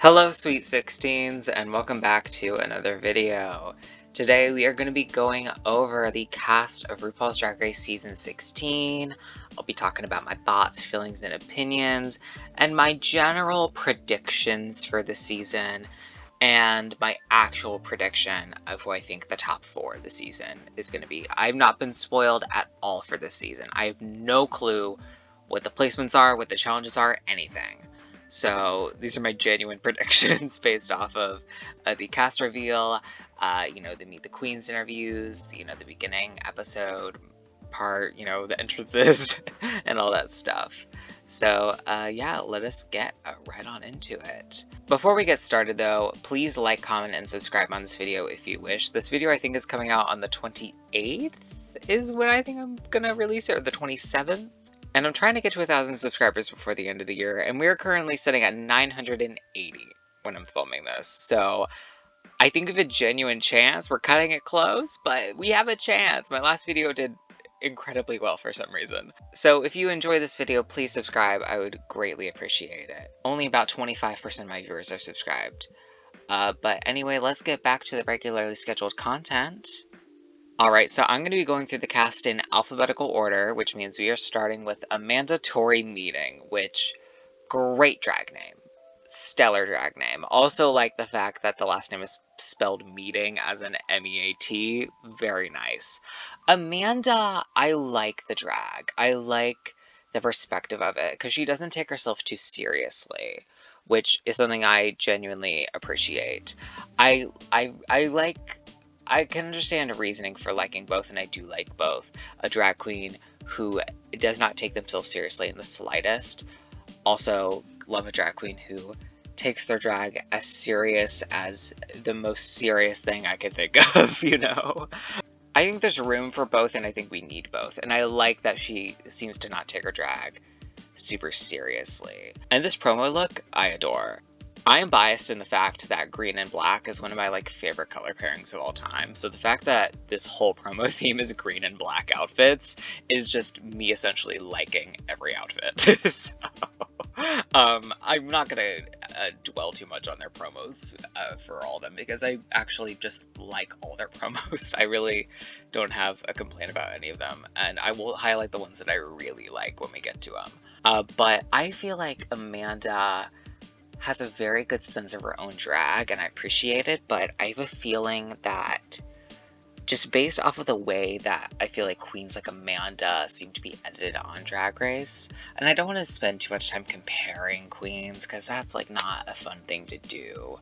Hello, sweet 16s, and welcome back to another video. Today we are going to be going over the cast of RuPaul's Drag Race Season 16. I'll be talking about my thoughts, feelings, and opinions, and my general predictions for the season, and my actual prediction of who I think the top 4 of the season is going to be. I've not been spoiled at all for this season. I have no clue what the placements are, what the challenges are, anything. So these are my genuine predictions based off of the cast reveal, the Meet the Queens interviews, the beginning episode part, the entrances, and all that stuff. So yeah, let us get right on into it. Before we get started though, please like, comment, and subscribe on this video if you wish. This video I think is coming out on the 28th is when I think I'm gonna release it, or the 27th. And I'm trying to get to 1,000 subscribers before the end of the year, and we're currently sitting at 980 when I'm filming this. So I think we have a genuine chance. We're cutting it close, but we have a chance. My last video did incredibly well for some reason. So if you enjoy this video, please subscribe. I would greatly appreciate it. Only about 25% of my viewers are subscribed. But anyway, let's get back to the regularly scheduled content. Alright, so I'm going to be going through the cast in alphabetical order, which means we are starting with Amanda Tori Meeting, which, great drag name. Stellar drag name. Also like the fact that the last name is spelled Meeting as an M-E-A-T. Very nice. Amanda, I like the drag. I like the perspective of it, because she doesn't take herself too seriously, which is something I genuinely appreciate. I can understand a reasoning for liking both, and I do like both. A drag queen who does not take themselves seriously in the slightest. Also, love a drag queen who takes their drag as serious as the most serious thing I could think of, I think there's room for both, and I think we need both. And I like that she seems to not take her drag super seriously. And this promo look, I adore. I am biased in the fact that green and black is one of my favorite color pairings of all time. So the fact that this whole promo theme is green and black outfits is just me essentially liking every outfit. So, I'm not gonna dwell too much on their promos for all of them, because I actually just like all their promos. I really don't have a complaint about any of them, and I will highlight the ones that I really like when we get to them. But I feel like Amanda has a very good sense of her own drag, and I appreciate it, but I have a feeling that just based off of the way that I feel like queens like Amanda seem to be edited on Drag Race, and I don't want to spend too much time comparing queens, because that's not a fun thing to do,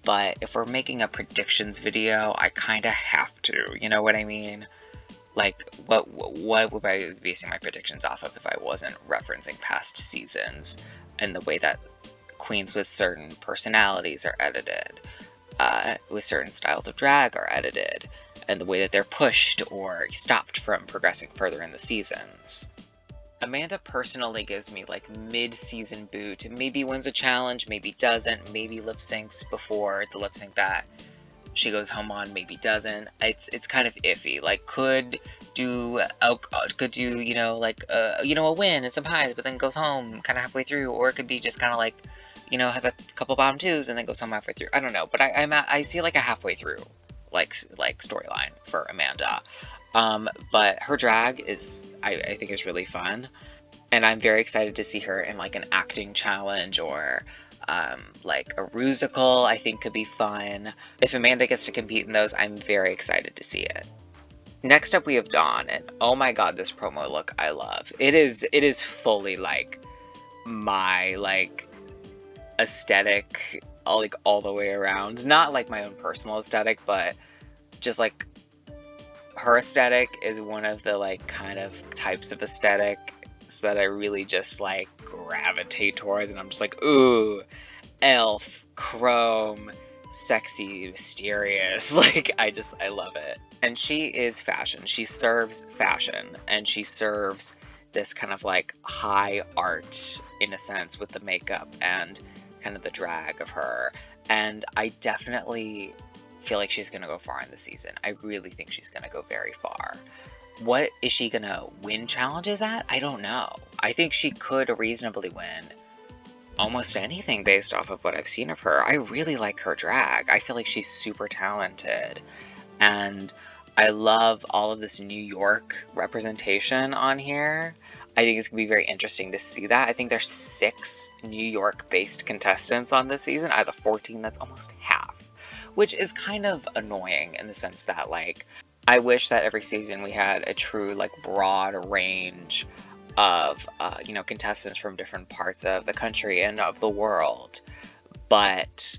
but if we're making a predictions video, I kind of have to, you know what I mean? What would I be basing my predictions off of if I wasn't referencing past seasons and the way that queens with certain personalities are edited, with certain styles of drag are edited, and the way that they're pushed or stopped from progressing further in the seasons. Amanda personally gives me mid-season boot. Maybe wins a challenge, maybe doesn't, maybe lip syncs before the lip sync that she goes home on, maybe doesn't. It's kind of iffy. Could do a win and some highs, but then goes home kind of halfway through, or it could be just kind of has a couple bottom twos and then goes home halfway through. I don't know, but I see a halfway through storyline for Amanda. But her drag is I think is really fun, and I'm very excited to see her in an acting challenge, or a rusical. I think could be fun. If Amanda gets to compete in those, I'm very excited to see it. Next up we have Dawn, and oh my god, this promo look I love. It is fully my aesthetic all the way around. Not my own personal aesthetic, but just her aesthetic is one of the kind of types of aesthetics that I really just gravitate towards, and I'm just ooh, elf, chrome, sexy, mysterious. I love it. And she is fashion. She serves fashion, and she serves this kind of high art in a sense with the makeup and kind of the drag of her. And I definitely feel like she's gonna go far in the season. I really think she's gonna go very far. What is she gonna win challenges at? I don't know. I think she could reasonably win almost anything based off of what I've seen of her. I really like her drag. I feel like she's super talented. And I love all of this New York representation on here. I think it's going to be very interesting to see that. I think there's 6 New York-based contestants on this season. Out of the 14, that's almost half. Which is kind of annoying in the sense that, like, I wish that every season we had a true, like, broad range of, contestants from different parts of the country and of the world. But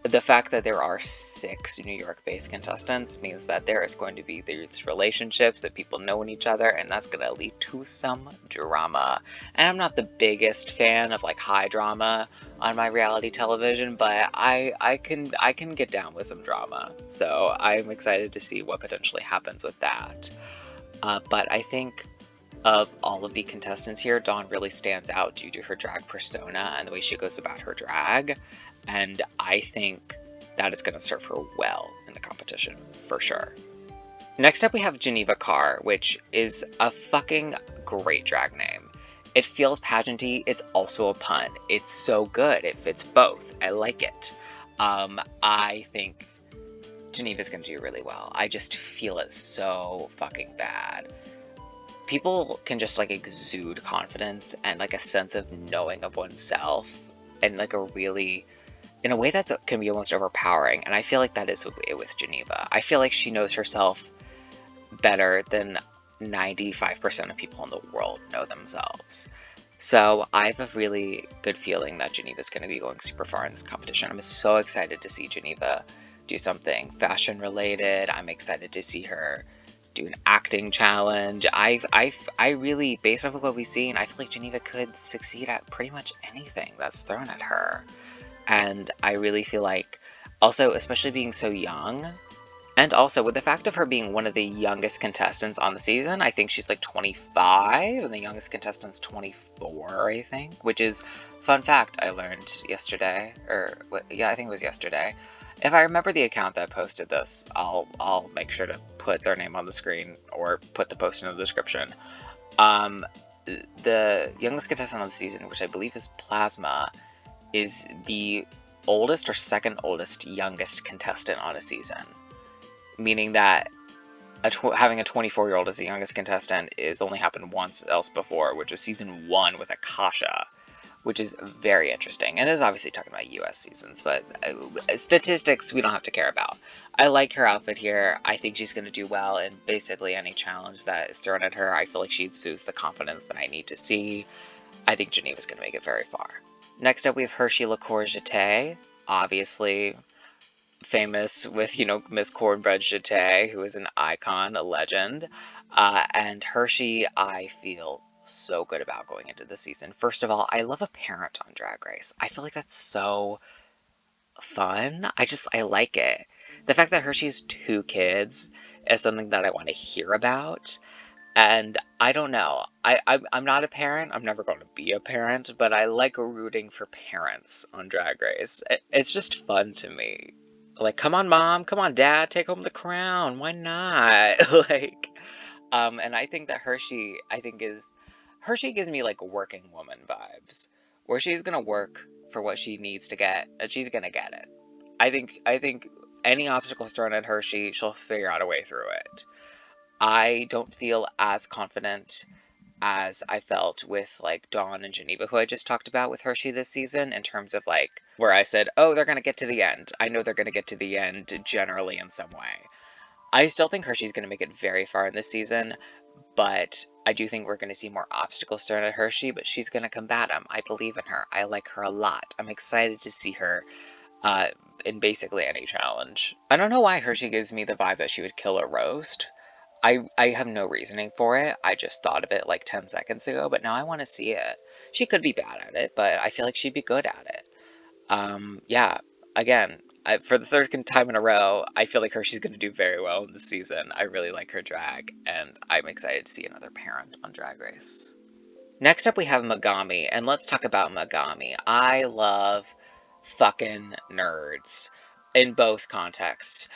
the fact that there are 6 New York-based contestants means that there is going to be these relationships that people know in each other, and that's going to lead to some drama. And I'm not the biggest fan of, like, high drama on my reality television, but I can get down with some drama. So I'm excited to see what potentially happens with that. But I think of all of the contestants here, Dawn really stands out due to her drag persona and the way she goes about her drag. And I think that is going to serve her well in the competition, for sure. Next up, we have Geneva Carr, which is a fucking great drag name. It feels pageanty, it's also a pun. It's so good, it fits both. I like it. I think Geneva's going to do really well. I just feel it so fucking bad. People can just, like, exude confidence and, like, a sense of knowing of oneself and, like, in a way that can be almost overpowering, and I feel like that is it with Geneva. I feel like she knows herself better than 95% of people in the world know themselves. So I have a really good feeling that Geneva's going to be going super far in this competition. I'm so excited to see Geneva do something fashion related. I'm excited to see her do an acting challenge. I really, based off of what we've seen, I feel like Geneva could succeed at pretty much anything that's thrown at her. And I really feel like, also, especially being so young, and also with the fact of her being one of the youngest contestants on the season, I think she's like 25, and the youngest contestant's 24, I think, which is, fun fact, I learned yesterday, yeah, I think it was yesterday. If I remember the account that posted this, I'll make sure to put their name on the screen, or put the post in the description. The youngest contestant on the season, which I believe is Plasma, is the oldest or second oldest youngest contestant on a season. Meaning that having a 24-year-old as the youngest contestant is only happened once else before, which was season 1 with Akasha, which is very interesting. And this is obviously talking about US seasons, but statistics we don't have to care about. I like her outfit here. I think she's going to do well in basically any challenge that is thrown at her. I feel like she exudes the confidence that I need to see. I think Geneva's going to make it very far. Next up, we have Hershey LaCour Jeté, obviously famous with, Miss Cornbread Jeté, who is an icon, a legend. And Hershey, I feel so good about going into the season. First of all, I love a parent on Drag Race. I feel like that's so fun. I like it. The fact that Hershey has 2 kids is something that I want to hear about. And I don't know. I'm not a parent. I'm never going to be a parent, but I like rooting for parents on Drag Race. It's just fun to me. Like, come on, mom, come on, dad, take home the crown. Why not? And I think that Hershey gives me like working woman vibes, where she's gonna work for what she needs to get, and she's gonna get it. I think any obstacles thrown at Hershey, she'll figure out a way through it. I don't feel as confident as I felt with, like, Dawn and Geneva, who I just talked about with Hershey this season, in terms of, like, where I said, oh, they're gonna get to the end. I know they're gonna get to the end generally in some way. I still think Hershey's gonna make it very far in this season, but I do think we're gonna see more obstacles thrown at Hershey, but she's gonna combat them. I believe in her. I like her a lot. I'm excited to see her in basically any challenge. I don't know why Hershey gives me the vibe that she would kill a roast. I have no reasoning for it. I just thought of it like 10 seconds ago, but now I want to see it. She could be bad at it, but I feel like she'd be good at it. Yeah, again, for the third time in a row, I feel like Hershey's going to do very well in this season. I really like her drag, and I'm excited to see another parent on Drag Race. Next up, we have Megami, and let's talk about Megami. I love fucking nerds in both contexts.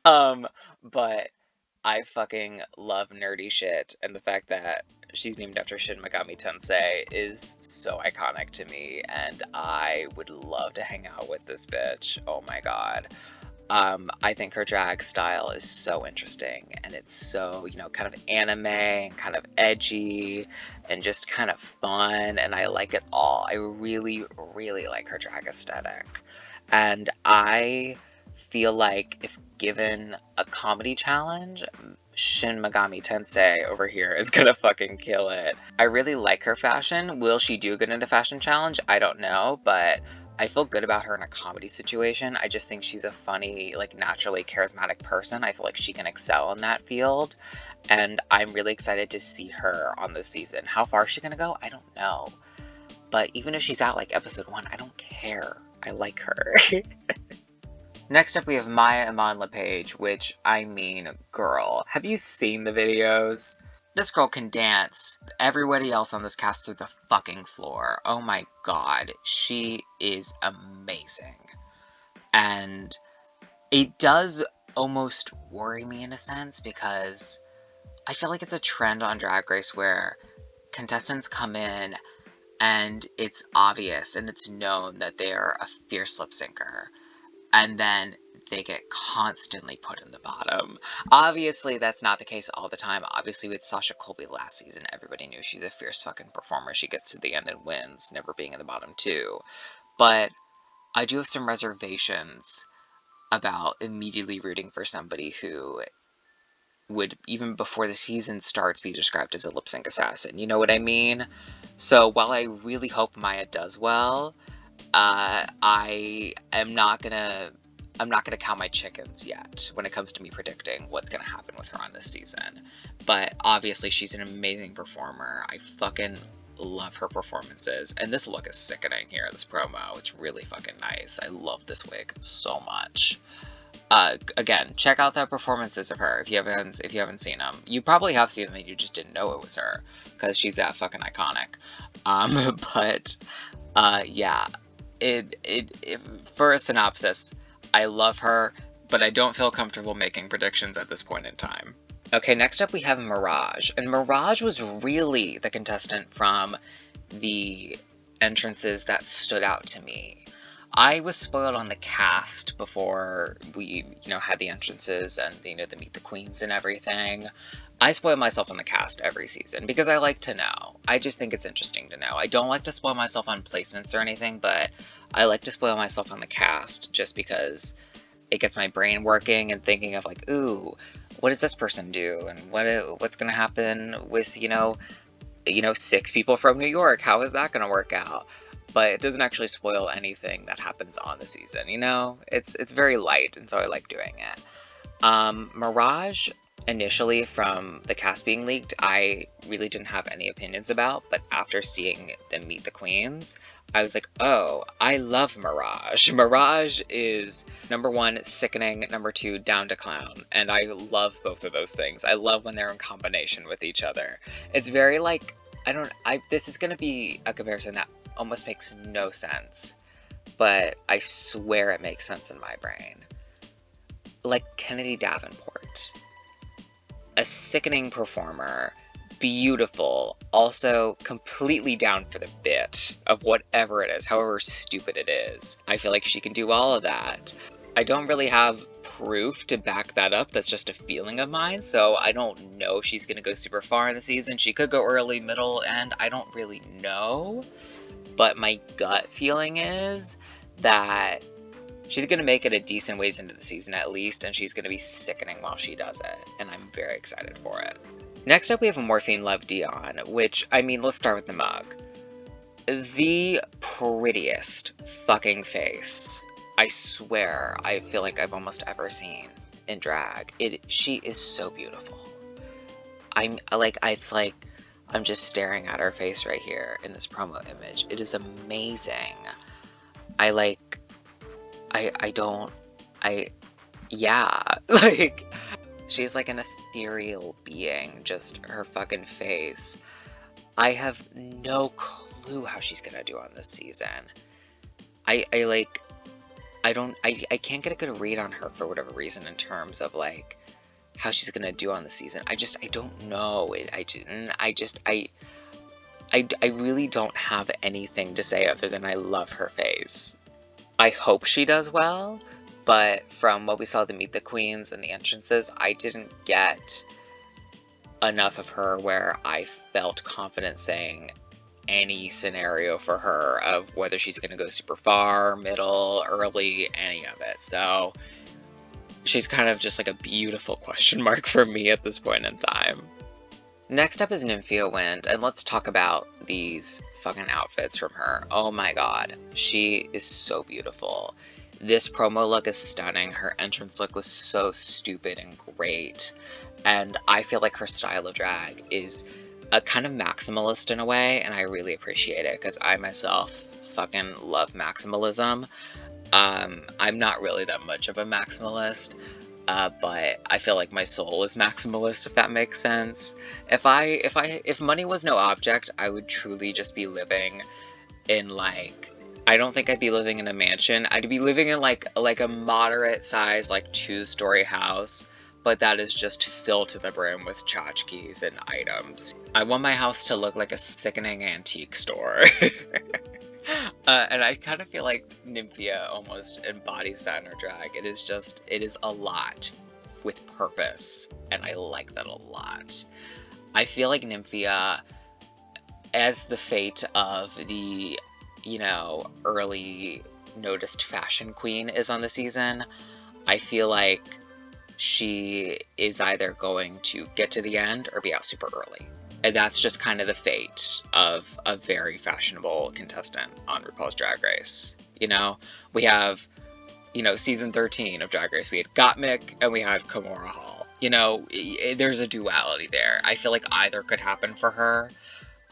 Um, but I fucking love nerdy shit, and the fact that she's named after Shin Megami Tensei, is so iconic to me, and I would love to hang out with this bitch. Oh my god. I think her drag style is so interesting, and it's so, you know, kind of anime and kind of edgy and just kind of fun, and I like it all. I really, really like her drag aesthetic. And I feel like if given a comedy challenge, Shin Megami Tensei over here is gonna fucking kill it. I really like her fashion. Will she do good in a fashion challenge? I don't know, but I feel good about her in a comedy situation. I just think she's a funny, like, naturally charismatic person. I feel like she can excel in that field, and I'm really excited to see her on this season. How far is she gonna go? I don't know. But even if she's at, like, episode 1, I don't care. I like her. Next up, we have Maya Iman LePage, which, I mean, girl. Have you seen the videos? This girl can dance everybody else on this cast through the fucking floor. Oh my god. She is amazing. And it does almost worry me in a sense, because I feel like it's a trend on Drag Race where contestants come in and it's obvious and it's known that they're a fierce lip syncer, and then they get constantly put in the bottom. Obviously, that's not the case all the time. Obviously, with Sasha Colby last season, everybody knew she's a fierce fucking performer. She gets to the end and wins, never being in the bottom too. But I do have some reservations about immediately rooting for somebody who would, even before the season starts, be described as a lip sync assassin. You know what I mean? So while I really hope Maya does well, I'm not gonna count my chickens yet when it comes to me predicting what's gonna happen with her on this season. But obviously she's an amazing performer. I fucking love her performances, and this look is sickening here, this promo. It's really fucking nice. I love this wig so much. Again, check out the performances of her if you haven't seen them. You probably have seen them and you just didn't know it was her, because she's that fucking iconic. But yeah, for a synopsis, I love her, but I don't feel comfortable making predictions at this point in time. Okay, next up we have Mirage, and Mirage was really the contestant from the entrances that stood out to me. I was spoiled on the cast before we, had the entrances and, the Meet the Queens and everything. I spoil myself on the cast every season because I like to know. I just think it's interesting to know. I don't like to spoil myself on placements or anything, but I like to spoil myself on the cast just because it gets my brain working and thinking of like, ooh, what does this person do? And what's going to happen with, 6 people from New York? How is that going to work out? But it doesn't actually spoil anything that happens on the season, It's very light, and so I like doing it. Mirage, initially, from the cast being leaked, I really didn't have any opinions about, but after seeing them meet the queens, I was like, oh, I love Mirage. Mirage is, number 1, sickening, number 2, down to clown, and I love both of those things. I love when they're in combination with each other. It's very, this is gonna be a comparison that almost makes no sense, but I swear it makes sense in my brain. Like Kennedy Davenport. A sickening performer, beautiful, also completely down for the bit of whatever it is, however stupid it is. I feel like she can do all of that. I don't really have proof to back that up. That's just a feeling of mine, so I don't know if she's gonna go super far in the season. She could go early, middle, end. I don't really know. But my gut feeling is that she's going to make it a decent ways into the season at least, and she's going to be sickening while she does it, and I'm very excited for it. Next up, we have Morphine Love Dion, which, let's start with the mug. The prettiest fucking face, I swear, I feel like I've almost ever seen in drag. She is so beautiful. I'm just staring at her face right here in this promo image. It is amazing. She's like an ethereal being, just her fucking face. I have no clue how she's gonna do on this season. I can't get a good read on her for whatever reason in terms of how she's gonna do on the season. I don't know. I really don't have anything to say other than I love her face. I hope she does well, but from what we saw the Meet the Queens and the entrances, I didn't get enough of her where I felt confident saying any scenario for her of whether she's going to go super far, middle, early, any of it. So she's kind of just like a beautiful question mark for me at this point in time. Next up is Nymphia Wind, and let's talk about these fucking outfits from her. Oh my god, she is so beautiful. This promo look is stunning. Her entrance look was so stupid and great. And I feel like her style of drag is a kind of maximalist in a way, and I really appreciate it because I myself fucking love maximalism. I'm not really that much of a maximalist, but I feel like my soul is maximalist, if that makes sense. If money was no object, I would truly just be living in like, I don't think I'd be living in a mansion. I'd be living in like a moderate size, like 2-story house, but that is just filled to the brim with tchotchkes and items. I want my house to look like a sickening antique store. And I kind of feel like Nymphia almost embodies that in her drag. It is a lot with purpose, and I like that a lot. I feel like Nymphia, as the fate of the, early noticed fashion queen is on the season, I feel like she is either going to get to the end or be out super early. And that's just kind of the fate of a very fashionable contestant on RuPaul's Drag Race. We have, season 13 of Drag Race, we had Gottmik and we had Kimora Hall. There's a duality there. I feel like either could happen for her.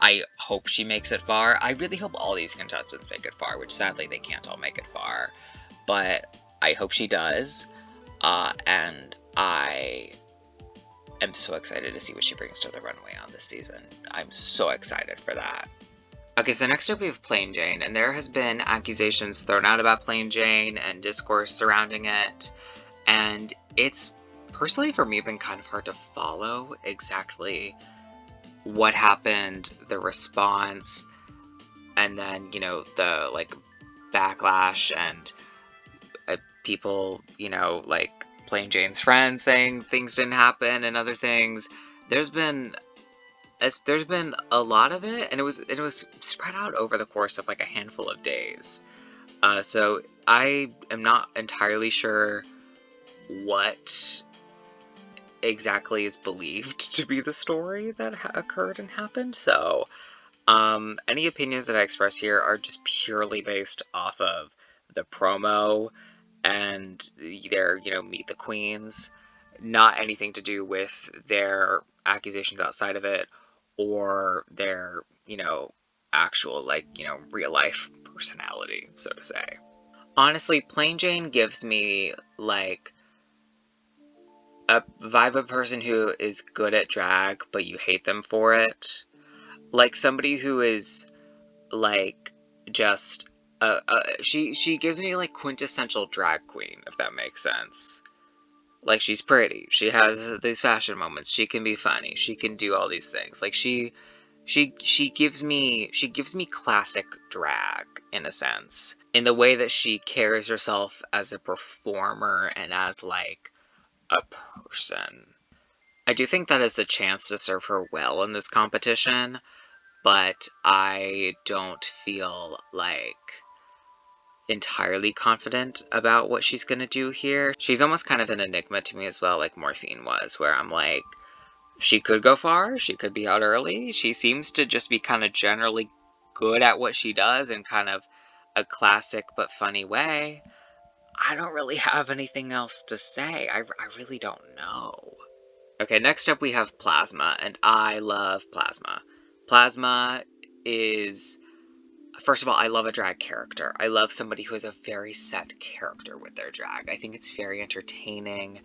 I hope she makes it far. I really hope all these contestants make it far, which sadly they can't all make it far. But I hope she does. And I am so excited to see what she brings to the runway on this season. I'm so excited for that. Okay, so next up we have Plain Jane, and there has been accusations thrown out about Plain Jane and discourse surrounding it, and it's personally for me been kind of hard to follow exactly what happened, the response, and then, the, like, backlash and people, Plain Jane's friends saying things didn't happen and other things. There's been a lot of it, and it was spread out over the course of like a handful of days. So I am not entirely sure what exactly is believed to be the story that occurred and happened. So any opinions that I express here are just purely based off of the promo and their, Meet the Queens, not anything to do with their accusations outside of it or their, actual, like, real life personality, so to say. Honestly, Plain Jane gives me, like, a vibe of person who is good at drag, but you hate them for it. Like, somebody who is, like, just she gives me like quintessential drag queen, if that makes sense. Like, she's pretty, she has these fashion moments, she can be funny, she can do all these things. Like, she gives me classic drag in a sense, in the way that she carries herself as a performer and as like a person. I do think that is a chance to serve her well in this competition, but I don't feel like entirely confident about what she's gonna do here. She's almost kind of an enigma to me as well, like Morphine was, where I'm like, she could go far, she could be out early. She seems to just be kind of generally good at what she does in kind of a classic but funny way. I don't really have anything else to say. I really don't know. Okay, next up we have Plasma, and I love Plasma. Plasma is, first of all, I love a drag character. I love somebody who has a very set character with their drag. I think it's very entertaining.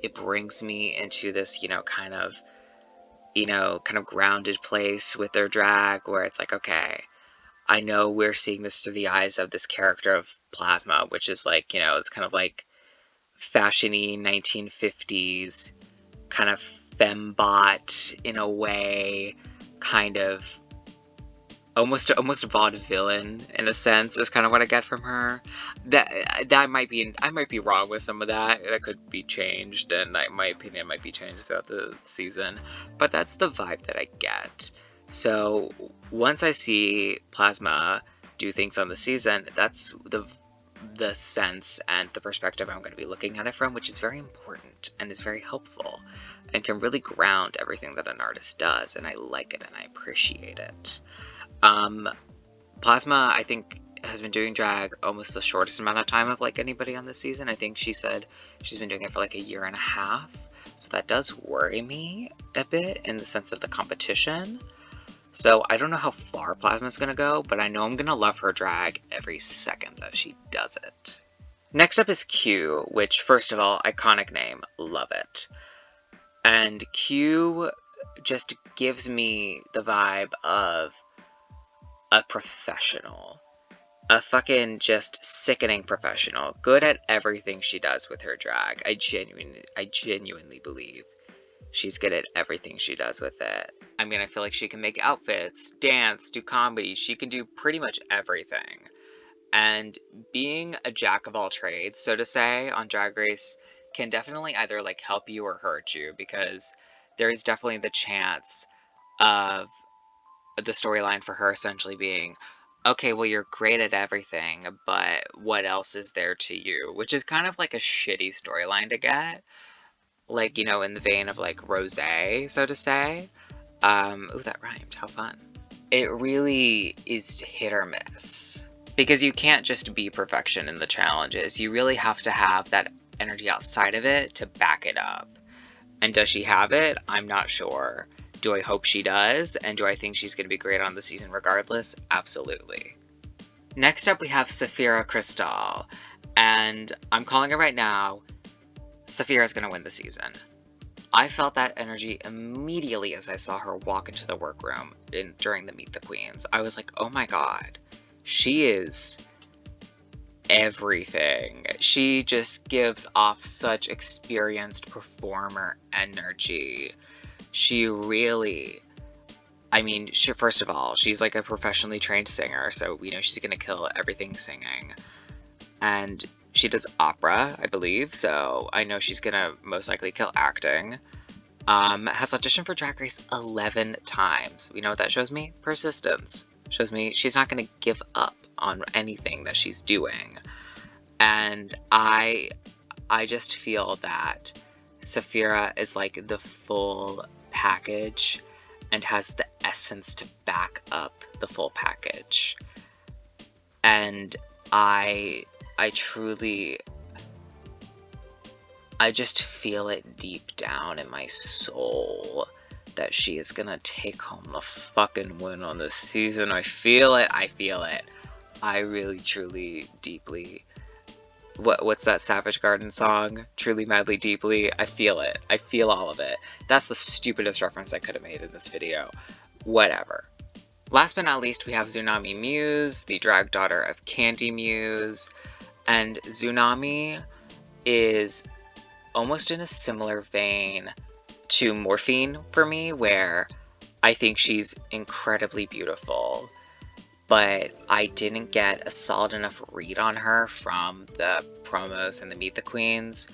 It brings me into this, kind of grounded place with their drag where it's like, okay, I know we're seeing this through the eyes of this character of Plasma, which is like, it's kind of like fashiony 1950s kind of fembot in a way, kind of almost vaudevillain in a sense is kind of what I get from her. That might be, I might be wrong with some of that. That could be changed, and my opinion might be changed throughout the season. But that's the vibe that I get. So once I see Plasma do things on the season, that's the sense and the perspective I'm going to be looking at it from, which is very important and is very helpful and can really ground everything that an artist does, and I like it and I appreciate it. Plasma, I think, has been doing drag almost the shortest amount of time of, like, anybody on this season. I think she said she's been doing it for, like, 1.5 years. So that does worry me a bit in the sense of the competition. So I don't know how far Plasma's gonna go, but I know I'm gonna love her drag every second that she does it. Next up is Q, which, first of all, iconic name, love it. And Q just gives me the vibe of a professional. A fucking just sickening professional. Good at everything she does with her drag. I genuinely believe she's good at everything she does with it. I mean, I feel like she can make outfits, dance, do comedy. She can do pretty much everything. And being a jack of all trades, so to say, on Drag Race can definitely either, like, help you or hurt you, because there is definitely the chance of the storyline for her essentially being, okay, well, you're great at everything, but what else is there to you? Which is kind of like a shitty storyline to get. Like, you know, in the vein of, like, Rosé, so to say. Ooh, that rhymed. How fun. It really is hit or miss. Because you can't just be perfection in the challenges. You really have to have that energy outside of it to back it up. And does she have it? I'm not sure. Do I hope she does? And do I think she's going to be great on the season regardless? Absolutely. Next up, we have Sapphira Crystal. And I'm calling it right now. Sapphira's going to win the season. I felt that energy immediately as I saw her walk into the workroom during the Meet the Queens. I was like, oh my god. She is everything. She just gives off such experienced performer energy. She really, I mean, first of all, she's like a professionally trained singer, so we know she's gonna kill everything singing. And she does opera, I believe, so I know she's gonna most likely kill acting. Has auditioned for Drag Race 11 times. You know what that shows me? Persistence. Shows me she's not gonna give up on anything that she's doing. And I just feel that Sapphira is like the full package and has the essence to back up the full package. And I just feel it deep down in my soul that she is gonna take home the fucking win on this season. I feel it. I really, truly, deeply. What's that Savage Garden song? Truly, madly, deeply. I feel it. I feel all of it. That's the stupidest reference I could have made in this video. Whatever. Last but not least, we have Zunami Muse, the drag daughter of Candy Muse. And Zunami is almost in a similar vein to Morphine for me, where I think she's incredibly beautiful, but I didn't get a solid enough read on her from the promos and the Meet the Queens,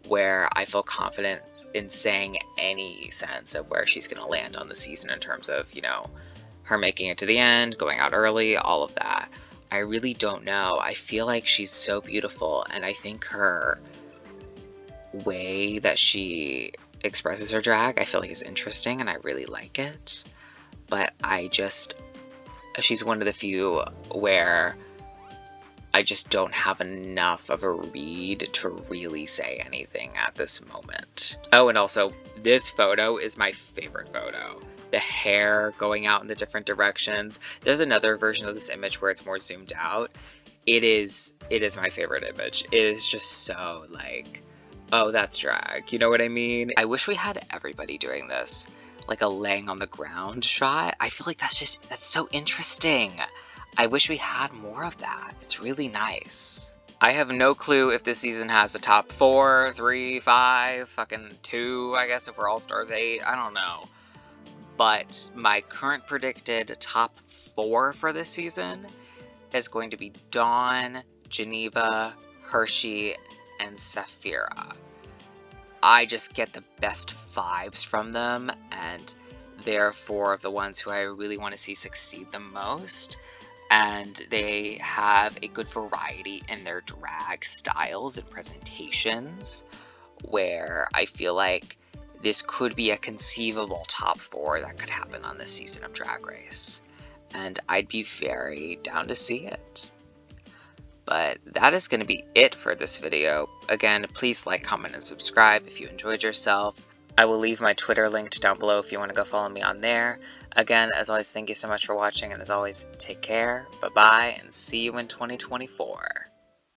where I feel confident in saying any sense of where she's going to land on the season in terms of, you know, her making it to the end, going out early, all of that. I really don't know. I feel like she's so beautiful, and I think her way that she expresses her drag, I feel like is interesting, and I really like it. But she's one of the few where I just don't have enough of a read to really say anything at this moment. Oh, and also, this photo is my favorite photo. The hair going out in the different directions. There's another version of this image where it's more zoomed out. It is my favorite image. It is just so, like, oh, that's drag. You know what I mean? I wish we had everybody doing this. Like a laying on the ground shot. I feel like that's so interesting. I wish we had more of that. It's really nice. I have no clue if this season has a top 4, 3, 5, fucking 2, I guess, if we're All-Stars 8, I don't know. But my current predicted top 4 for this season is going to be Dawn, Geneva, Hershey, and Sapphira. I just get the best vibes from them, and they're 4 of the ones who I really want to see succeed the most. And they have a good variety in their drag styles and presentations, where I feel like this could be a conceivable top 4 that could happen on this season of Drag Race. And I'd be very down to see it. But that is going to be it for this video. Again, please like, comment, and subscribe if you enjoyed yourself. I will leave my Twitter linked down below if you want to go follow me on there. Again, as always, thank you so much for watching, and as always, take care, bye-bye, and see you in 2024.